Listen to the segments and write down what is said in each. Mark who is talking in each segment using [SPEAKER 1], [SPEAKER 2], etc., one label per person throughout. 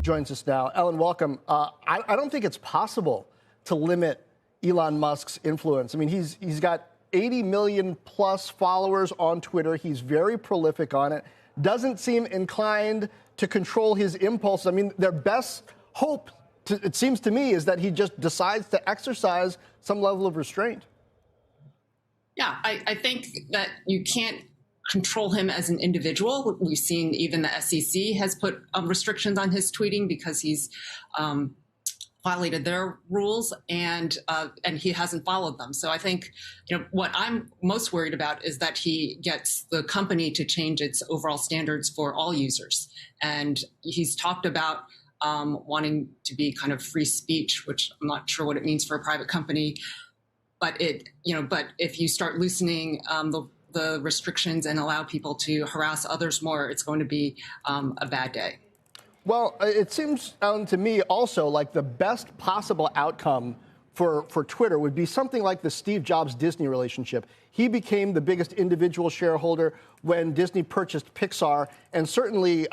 [SPEAKER 1] joins us now. Ellen, welcome. I don't think it's possible to limit Elon Musk's influence. I mean, he's got 80 million plus followers on Twitter. He's very prolific on it. Doesn't seem inclined to control his impulses. I mean, their best hope, it seems to me, is that he just decides to exercise some level of restraint.
[SPEAKER 2] Yeah, I think that you can't control him as an individual. We've seen even the SEC has put restrictions on his tweeting because he's violated their rules and he hasn't followed them. So I think, what I'm most worried about is that he gets the company to change its overall standards for all users. And he's talked about wanting to be kind of free speech, which I'm not sure what it means for a private company. But but if you start loosening the restrictions and allow people to harass others more, it's going to be a bad day.
[SPEAKER 1] Well, it seems, Ellen, to me also like the best possible outcome for Twitter would be something like the Steve Jobs-Disney relationship. He became the biggest individual shareholder when Disney purchased Pixar, and certainly,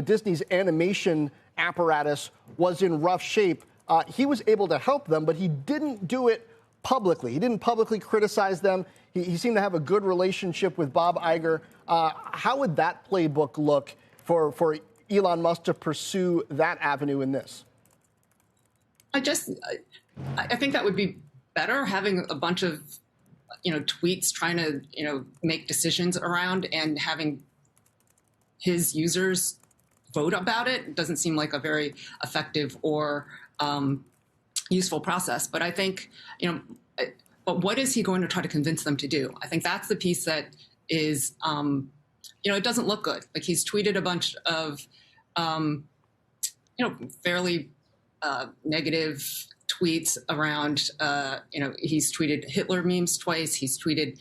[SPEAKER 1] Disney's animation apparatus was in rough shape. He was able to help them, but he didn't do it publicly. He didn't publicly criticize them. He seemed to have a good relationship with Bob Iger. How would that playbook look for Elon Musk to pursue that avenue in this?
[SPEAKER 2] I think that would be better, having a bunch of tweets trying to make decisions around and having his users vote about it. It doesn't seem like a very effective or useful process. But I think but what is he going to try to convince them to do? I think that's the piece that is it doesn't look good. Like, he's tweeted a bunch of fairly negative tweets around, he's tweeted Hitler memes twice. He's tweeted,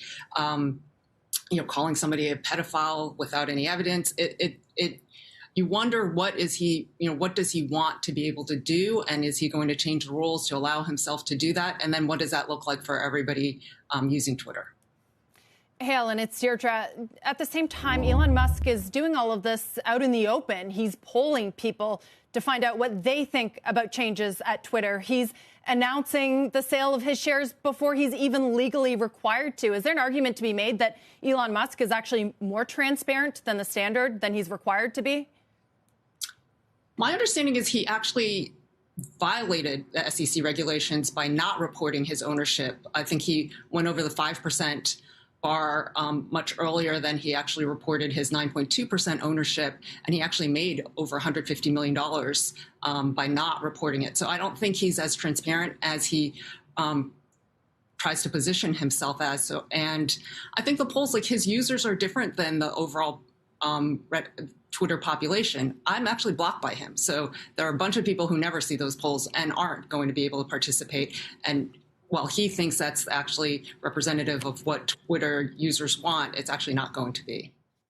[SPEAKER 2] calling somebody a pedophile without any evidence. You wonder, what does he want to be able to do? And is he going to change the rules to allow himself to do that? And then what does that look like for everybody using Twitter?
[SPEAKER 3] Hey, Ellen, it's Deirdre. At the same time, Elon Musk is doing all of this out in the open. He's polling people to find out what they think about changes at Twitter. He's announcing the sale of his shares before he's even legally required to. Is there an argument to be made that Elon Musk is actually more transparent than the standard, than he's required to be?
[SPEAKER 2] My understanding is he actually violated the SEC regulations by not reporting his ownership. I think he went over the 5% bar much earlier than he actually reported his 9.2% ownership, and he actually made over $150 million by not reporting it. So I don't think he's as transparent as he tries to position himself as. So, and I think the polls, like, his users are different than the overall Twitter population. I'm actually blocked by him. So there are a bunch of people who never see those polls and aren't going to be able to participate. And while he thinks that's actually representative of what Twitter users want, it's actually not going to be.